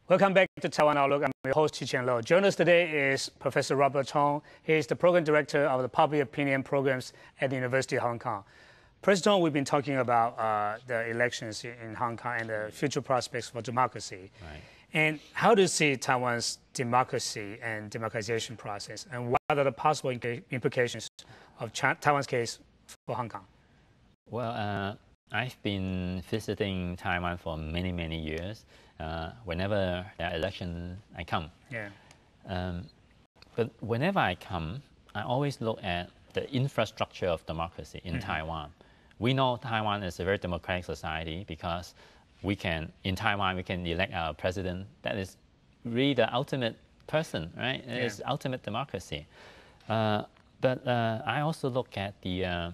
Welcome back to Taiwan Outlook. I'm your host, Chi-Chen Lo. Joining us today is Professor Robert Chong. He is the Program Director of the Public Opinion Programs at the University of Hong Kong. President, we've been talking about the elections in Hong Kong and the future prospects for democracy. Right. And how do you see Taiwan's democracy and democratization process, and what are the possible implications of Taiwan's case for Hong Kong? Well, I've been visiting Taiwan for many, many years. Whenever there are elections, I come. Yeah. But whenever I come, I always look at the infrastructure of democracy in Taiwan. We know Taiwan is a very democratic society because in Taiwan, we can elect our president. That is really the ultimate person, right? It's ultimate democracy. But I also look at the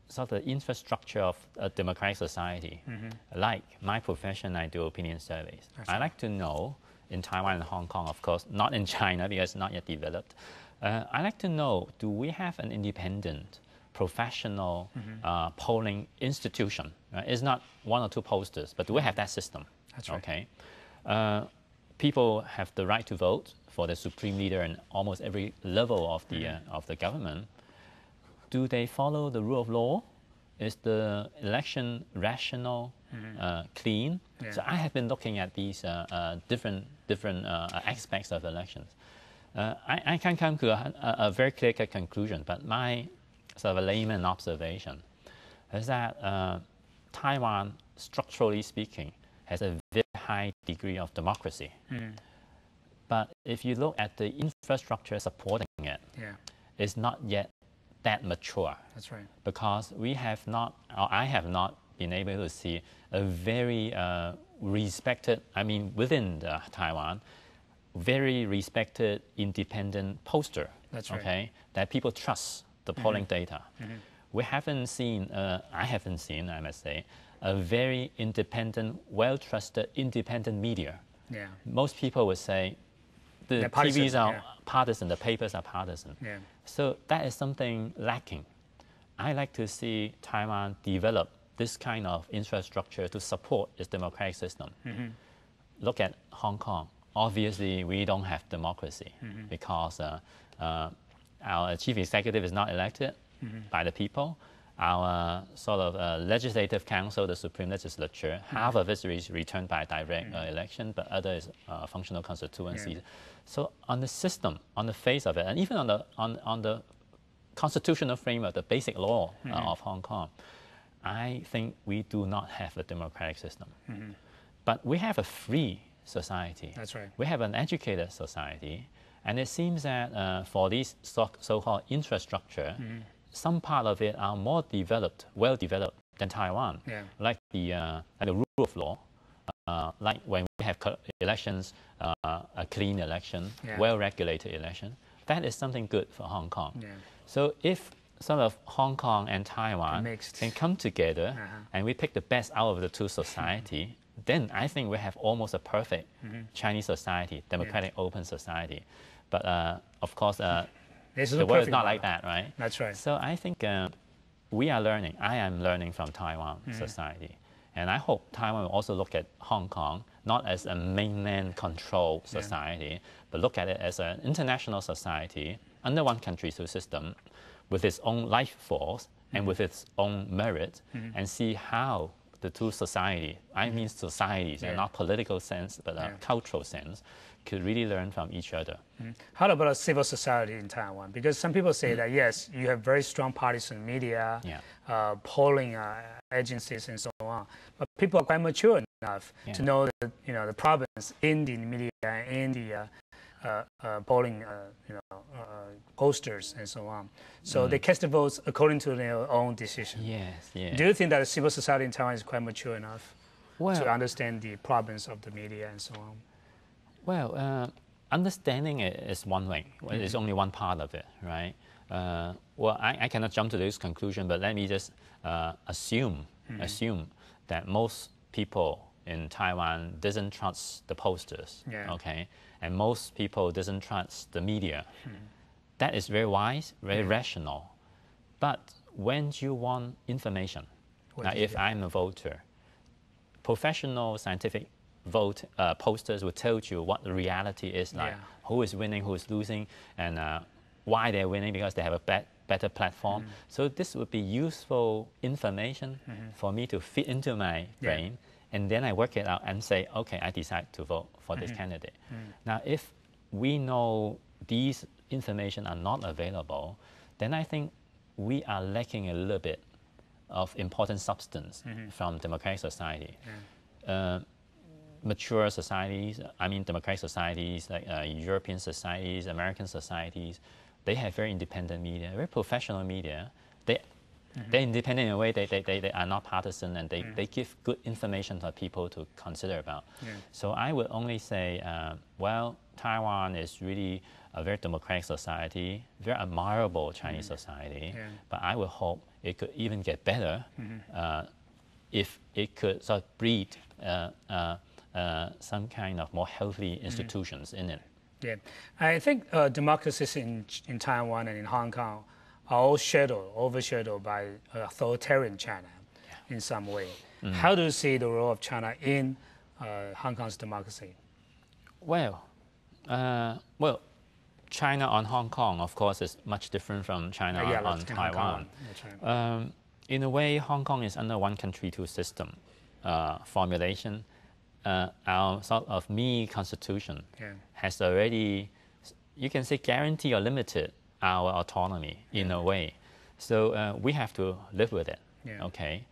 sort of infrastructure of a democratic society. Like my profession, I do opinion surveys. I like to know, in Taiwan and Hong Kong, of course, not in China because it's not yet developed. I like to know, do we have an independent, professional polling institution? It's not one or two posters, but do we have that system? That's right. Okay. People have the right to vote for the supreme leader in almost every level of the government. Do they follow the rule of law? Is the election rational, clean? Yeah. So I have been looking at these different aspects of elections. I can come to a very clear-cut conclusion, but my sort of a layman observation is that Taiwan, structurally speaking, has a very high degree of democracy. But if you look at the infrastructure supporting it, it's not yet that mature. That's right. Because we have not, or I have not been able to see a very respected, within Taiwan, very respected independent pollster. That's right. Okay, that people trust the polling data. We haven't seen, I haven't seen, I must say, a very independent, well-trusted independent media. Yeah. Most people would say the TVs are partisan, the papers are partisan. Yeah. So that is something lacking. I like to see Taiwan develop this kind of infrastructure to support its democratic system. Look at Hong Kong. Obviously, we don't have democracy because our chief executive is not elected by the people. Our sort of legislative council, the supreme legislature, half of it is returned by direct election, but other is functional constituencies. So on the system, on the face of it, and even on the constitutional framework, the basic law of Hong Kong, I think we do not have a democratic system. But we have a free society. That's right. We have an educated society, and it seems that for these so-called infrastructure, some part of it are more developed, well developed than Taiwan. Like the rule of law, like when we have elections, a clean election, well-regulated election. That is something good for Hong Kong. So if sort of Hong Kong and Taiwan can come together and we pick the best out of the two societies, then I think we have almost a perfect Chinese society, democratic, open society. But of course, the world is not like that, right? That's right. So I think we are learning. I am learning from Taiwan society. And I hope Taiwan will also look at Hong Kong not as a mainland control society, but look at it as an international society under one country system with its own life force and with its own merit, and see how the two societies, I mean societies, and not political sense, but a cultural sense, could really learn from each other. How about a civil society in Taiwan? Because some people say that, yes, you have very strong partisan media, polling agencies, and so on. But people are quite mature enough to know that, the problems in the media, in the polling, posters, and so on. So they cast the votes according to their own decision. Yes. Do you think that the civil society in Taiwan is quite mature enough to understand the problems of the media and so on? Well, understanding it is one way. It's only one part of it, right? Well, I cannot jump to this conclusion, but let me just assume that most people in Taiwan doesn't trust the posters, okay? And most people doesn't trust the media. That is very wise, very rational. But when you want information, now if I'm a voter, professional scientific posters will tell you what the reality is like, who is winning, who is losing, and why they're winning because they have a better platform. So this would be useful information for me to fit into my brain, and then I work it out and say, okay, I decide to vote for this candidate. Now, if we know these information are not available, then I think we are lacking a little bit of important substance from democratic society. Mature societies, I mean democratic societies like European societies, American societies, they have very independent media, very professional media. They're independent in a way they are not partisan, and they give good information for people to consider about. So I would only say, well, Taiwan is really a very democratic society, very admirable Chinese society, but I would hope it could even get better if it could sort of breed some kind of more healthy institutions in it. Yeah, I think democracies in Taiwan and in Hong Kong are all overshadowed by authoritarian China in some way. How do you see the role of China in Hong Kong's democracy? Well, China on Hong Kong, of course, is much different from China on Taiwan. In a way, Hong Kong is under one country, two system formulation. Our sort of mini constitution has already, you can say, guaranteed or limited our autonomy in a way. So we have to live with it, okay?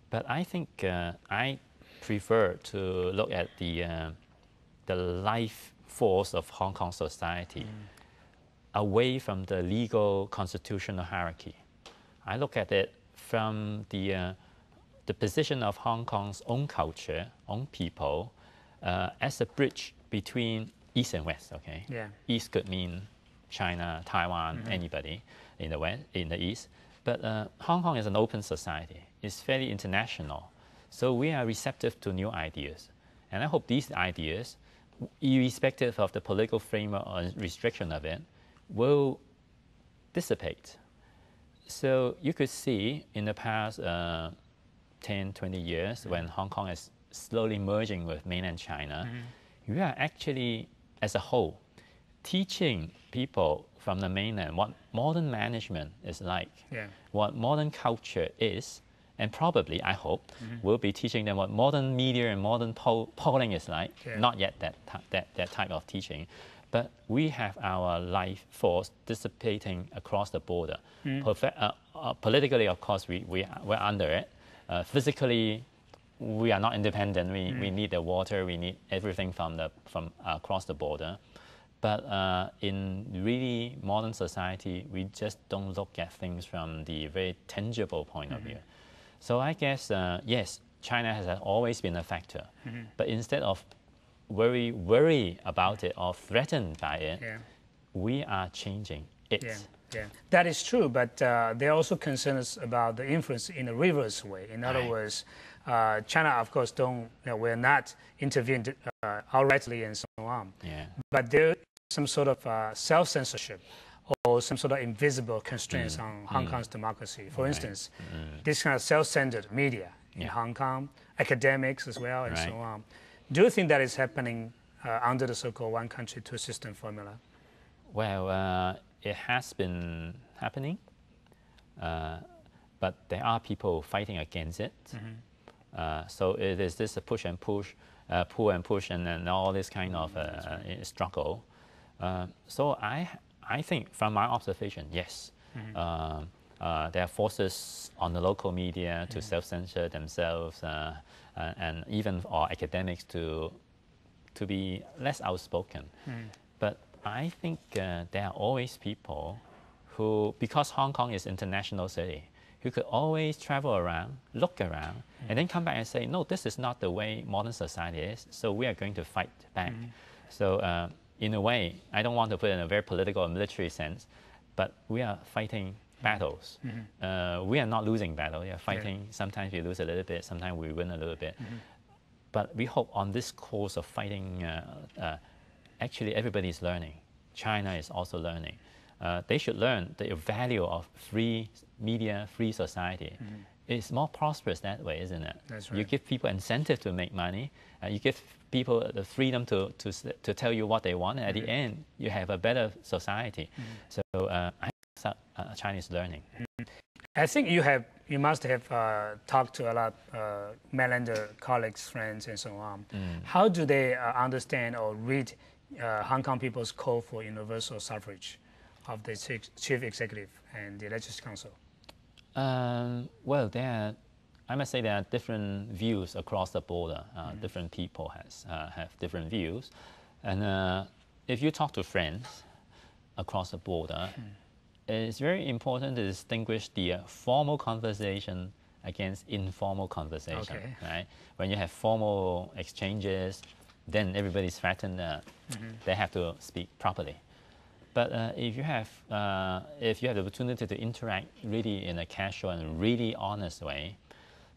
But I think I prefer to look at the life force of Hong Kong society away from the legal constitutional hierarchy. I look at it from the position of Hong Kong's own culture, own people, as a bridge between East and West, okay? East could mean China, Taiwan, anybody in the West, in the East. But Hong Kong is an open society. It's fairly international. So we are receptive to new ideas. And I hope these ideas, irrespective of the political framework or restriction of it, will dissipate. So you could see in the past 10, 20 years, when Hong Kong is slowly merging with mainland China, we are actually, as a whole, teaching people from the mainland what modern management is like, what modern culture is, and probably, I hope, we'll be teaching them what modern media and modern polling is like. Not yet that type of teaching, but we have our life force dissipating across the border. Politically, of course, we're under it. Physically, we are not independent. We need the water. We need everything from across the border. But in really modern society, we just don't look at things from the very tangible point of view. So I guess, yes, China has always been a factor. But instead of worry about it or threatened by it, we are changing it. That is true, but there are also concerns about the influence in a reverse way. In other words, China, of course, we're not intervened outrightly and so on. But there is some sort of self-censorship or some sort of invisible constraints on Hong Kong's democracy. For instance, this kind of self-centered media in Hong Kong, academics as well, and so on. Do you think that is happening under the so-called one country, two system formula? Well, it has been happening, but there are people fighting against it. So it is this push and push, pull and push, and then all this kind of struggle. So I think from my observation, yes, there are forces on the local media to self-censor themselves, and even for academics to be less outspoken. But I think there are always people who, because Hong Kong is an international city, who could always travel around, look around, and then come back and say, no, this is not the way modern society is, so we are going to fight back. So in a way, I don't want to put it in a very political or military sense, but we are fighting battles. We are not losing battle. We are fighting. Sometimes we lose a little bit, sometimes we win a little bit. But we hope on this course of fighting, actually everybody is learning. China is also learning. They should learn the value of free media, free society. it's more prosperous that way, isn't it? That's right. You give people incentive to make money. You give people the freedom to tell you what they want. And at the end, you have a better society. So I think Chinese learning. I think you must have talked to a lot of mainlander colleagues, friends, and so on. How do they understand or read Hong Kong people's call for universal suffrage of the chief executive and the Legislative Council? Well, I must say there are different views across the border. Different people have different views. And if you talk to friends across the border, it's very important to distinguish the formal conversation against informal conversation. Okay. Right? When you have formal exchanges, then everybody's threatened. They have to speak properly. But if you have the opportunity to interact really in a casual and really honest way,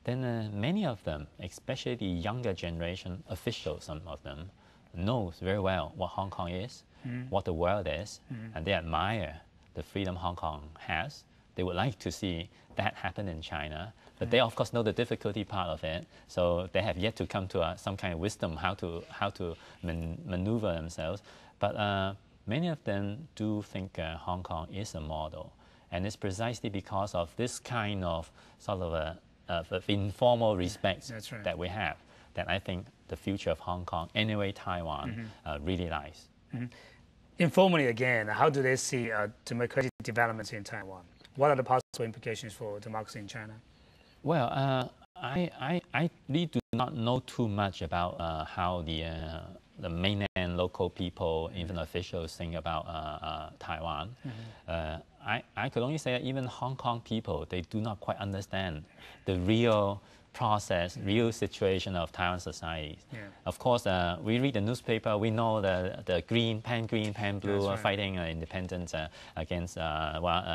then many of them, especially the younger generation officials, some of them, knows very well what Hong Kong is, what the world is, and they admire the freedom Hong Kong has. They would like to see that happen in China, but they of course know the difficulty part of it. So they have yet to come to some kind of wisdom how to maneuver themselves. But many of them do think Hong Kong is a model, and it's precisely because of this kind of sort of informal respect that we have that I think the future of Hong Kong, anyway Taiwan, really lies. Informally again, how do they see democratic developments in Taiwan? What are the possible implications for democracy in China? Well, I really do not know too much about how the mainland local people, even officials, think about Taiwan. I could only say that even Hong Kong people, they do not quite understand the real process, real situation of Taiwan society. Of course, we read the newspaper, we know the green, pan blue, fighting independence against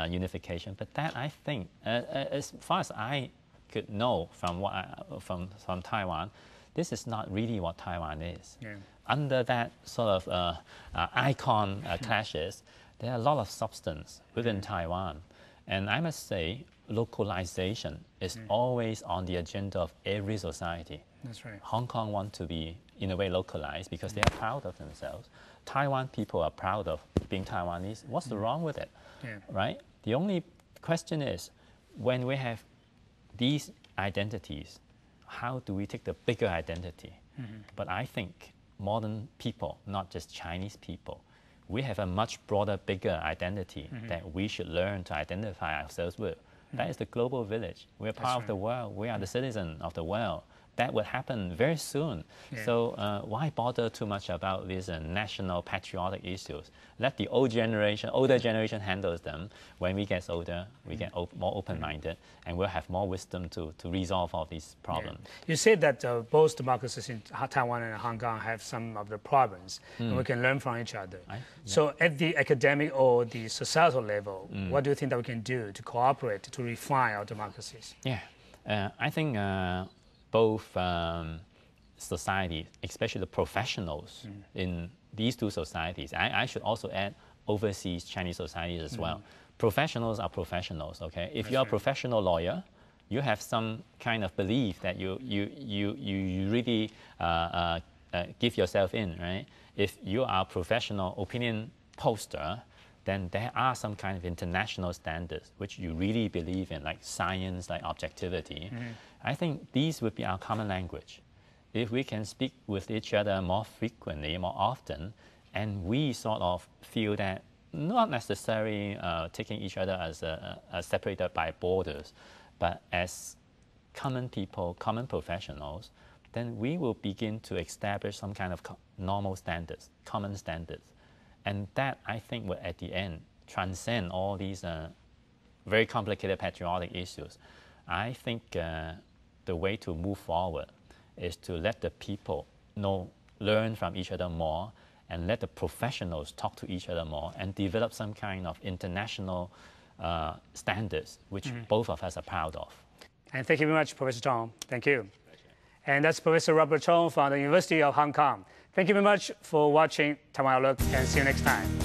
unification. But that, I think, as far as I could know from Taiwan, this is not really what Taiwan is. Under that sort of icon clashes, there are a lot of substance within Taiwan. And I must say, localization is always on the agenda of every society. That's right. Hong Kong wants to be, in a way, localized because they are proud of themselves. Taiwan people are proud of being Taiwanese. What's wrong with it? Right? The only question is, when we have these identities, how do we take the bigger identity? But I think modern people, not just Chinese people, we have a much broader, bigger identity that we should learn to identify ourselves with. That is the global village. We are part of the world. We are the citizen of the world. That will happen very soon. So why bother too much about these national patriotic issues? Let the older generation handle them. When we get older, we get more open-minded, and we'll have more wisdom to resolve all these problems. You said that both democracies in Taiwan and Hong Kong have some of the problems, and we can learn from each other. So at the academic or the societal level, what do you think that we can do to cooperate, to refine our democracies? I think both societies, especially the professionals in these two societies. I should also add overseas Chinese societies as well. Professionals are professionals, okay? If you're a professional lawyer, you have some kind of belief that you really give yourself in, right? If you are a professional opinion poster, then there are some kind of international standards which you really believe in, like science, like objectivity. I think these would be our common language. If we can speak with each other more frequently, more often, and we sort of feel that not necessarily taking each other as separated by borders, but as common people, common professionals, then we will begin to establish some kind of normal standards, common standards. And that, I think, will at the end transcend all these very complicated patriotic issues. I think the way to move forward is to let the people learn from each other more, and let the professionals talk to each other more, and develop some kind of international standards, which both of us are proud of. And thank you very much, Professor Zhong. Thank you. And that's Professor Robert Chong from the University of Hong Kong. Thank you very much for watching Taiwan Outlook, and see you next time.